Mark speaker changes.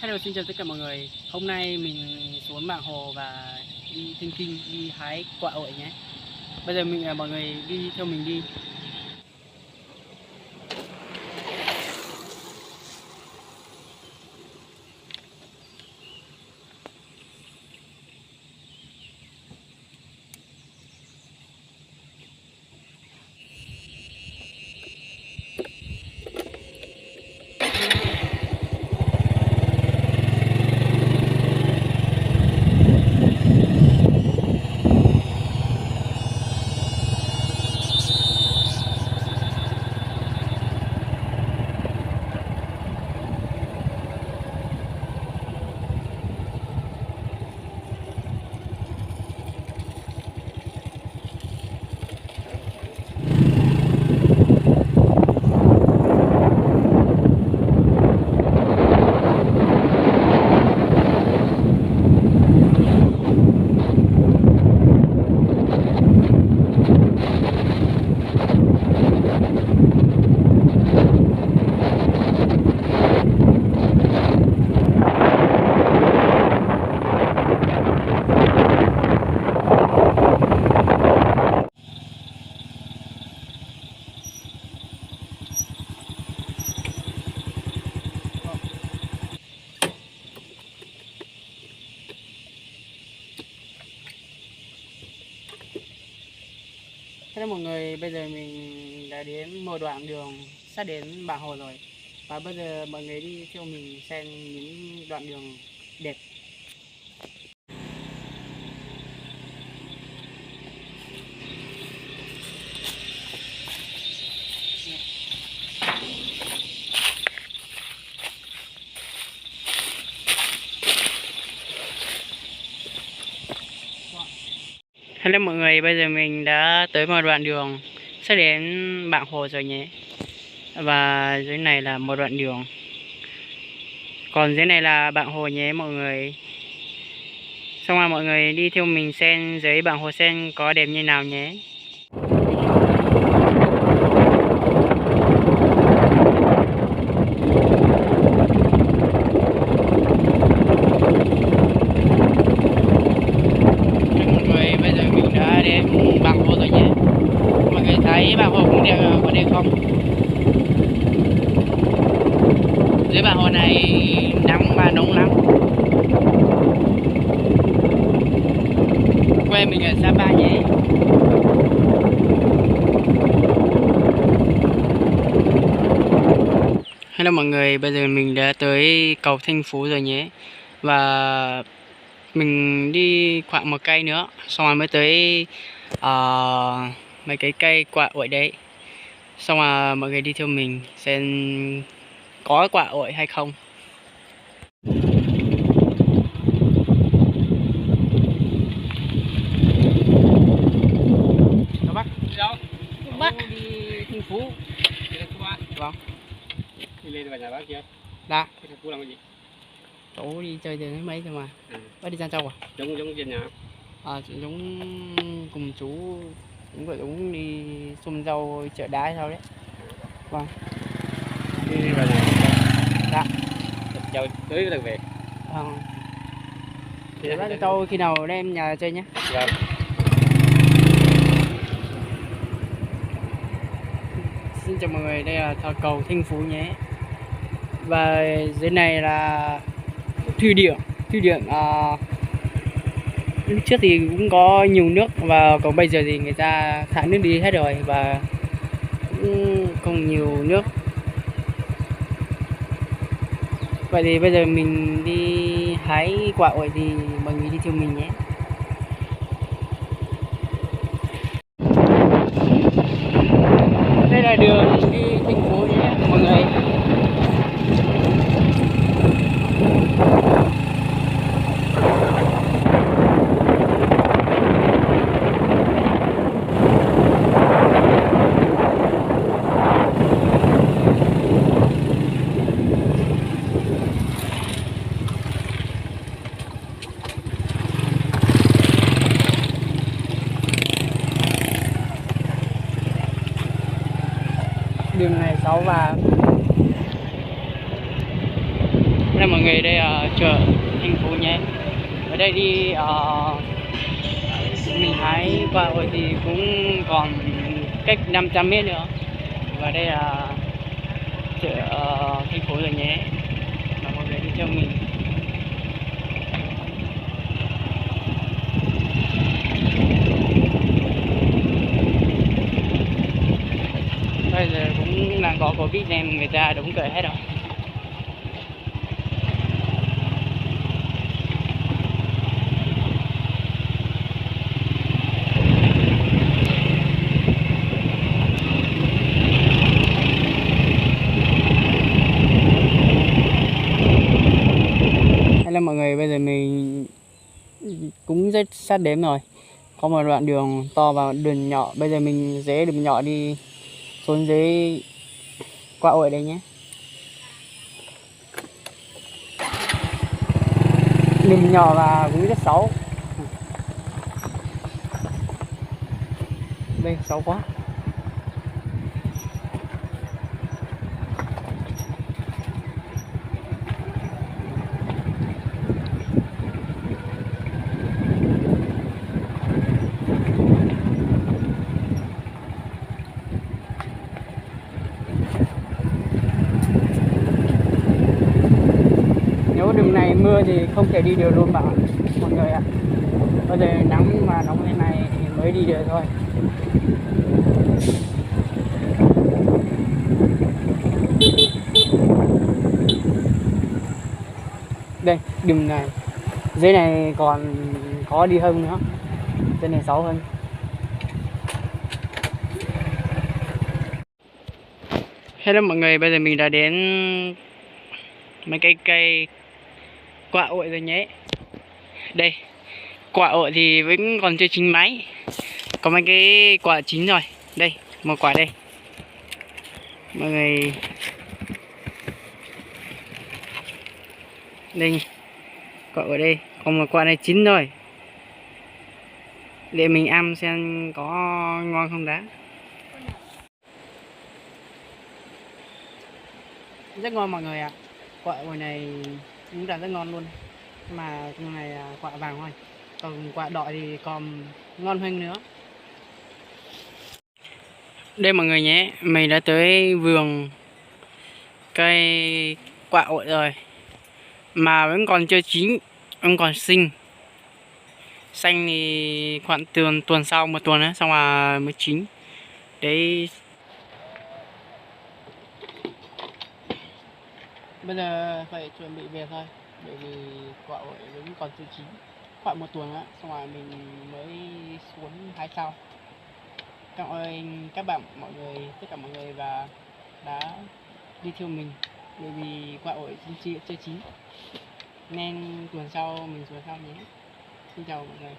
Speaker 1: Hello, xin chào tất cả mọi người. Hôm nay mình xuống Bảng Hồ và đi Thanh Kinh đi hái quả ổi nhé. Bây giờ mọi người đi theo mình đi. Hello mọi người, bây giờ mình đã đến một đoạn đường sắp đến Bảng Hồ rồi. Và bây giờ mọi người đi theo mình xem những đoạn đường đẹp. Hello mọi người, bây giờ mình đã tới một đoạn đường sắp đến Bảng Hồ rồi nhé. Và dưới này là một đoạn đường. Còn dưới này là Bảng Hồ nhé mọi người. Xong rồi mọi người đi theo mình xem dưới Bảng Hồ xem có đẹp như nào nhé. Bảng Hồ rồi nhé. Mọi người thấy Bảng Hồ cũng đẹp, có đẹp không? Dưới Bảng Hồ này nắng và nóng lắm. Quê mình ở Sapa nhé. Hello mọi người, bây giờ mình đã tới cầu Thanh Phú rồi nhé. Và mình đi khoảng một cây nữa, xong rồi mới tới mấy cái cây quả ổi đấy. Xong rồi mọi người đi theo mình xem có quả ổi hay không. Đâu Bắc? Đi đâu? Bắc đi Thanh Phú. Đi Thanh Phú á? Vâng. Đi lên vào nhà bác chưa? Đã. Thanh Phú làm cái gì? Chỗ đi chơi từ mấy thôi mà. Bác đi Giang Châu à? Giống trên nhà. Giống cùng chú cũng gọi giống đi xung rau chợ đá sao đấy. Vâng. Đi vào nhà. Dạ. Châu tới được về. Vâng. Thì bác Châu khi nào đem nhà chơi nhé. Vâng. Xin chào mọi người, đây là cầu Thanh Phú nhé. Và dưới này là thủy điện lúc trước thì cũng có nhiều nước, và còn bây giờ thì người ta xả nước đi hết rồi và cũng không nhiều nước. Vậy thì bây giờ mình đi hái quả ổi thì mọi người đi theo mình nhé. Đây là đường đi thành phố nhé mọi người. Đường này xấu và đây mọi người, đây là chợ Thành Phố nhé. Ở đây đi mình hái quả ổi thì cũng còn cách 500 mét nữa. Và đây là chợ Thành Phố rồi nhé. Và mọi người đi theo mình. Bây giờ cũng đang có Covid nên người ta đúng cởi hết rồi. Hello mọi người, bây giờ mình cũng rất sát đếm rồi. Có một đoạn đường to và đường nhỏ. Bây giờ mình rẽ đường nhỏ đi xuống dưới quả ổi đây nhé. Đường nhỏ và cũng rất xấu. Đây xấu quá. Nếu đường này mưa thì không thể đi được luôn bạn mọi người ạ. Bây giờ nắng mà nóng thế này thì mới đi được thôi. Đây đường này, dưới này còn có đi hơn nữa, dưới này xấu hơn. Hello mọi người, bây giờ mình đã đến mấy cây quả ổi rồi nhé. Đây, quả ổi thì vẫn còn chưa chín máy. Có mấy cái quả chín rồi. Đây, một quả đây. Mọi người đây, quả ở đây, còn một quả này chín rồi. Để mình ăn xem có ngon không đã. Rất ngon mọi người ạ. Quả ổi này cũng là rất ngon luôn. Mà con này là quả vàng thôi. Còn quả đỏ thì còn ngon hơn nữa. Đây mọi người nhé, mình đã tới vườn cây quả ổi rồi. Mà vẫn còn chưa chín, vẫn còn xinh. Xanh thì khoảng tuần sau, một tuần nữa xong là mới chín. Đấy. Bây giờ phải chuẩn bị về thôi, bởi vì quả ổi vẫn còn chưa chín. Khoảng một tuần á, xong rồi mình mới xuống hái sau. Cảm ơn các bạn, mọi người, tất cả mọi người và đã đi theo mình, bởi vì quả ổi chưa chín nên tuần sau mình xuống sau nhé. Xin chào mọi người.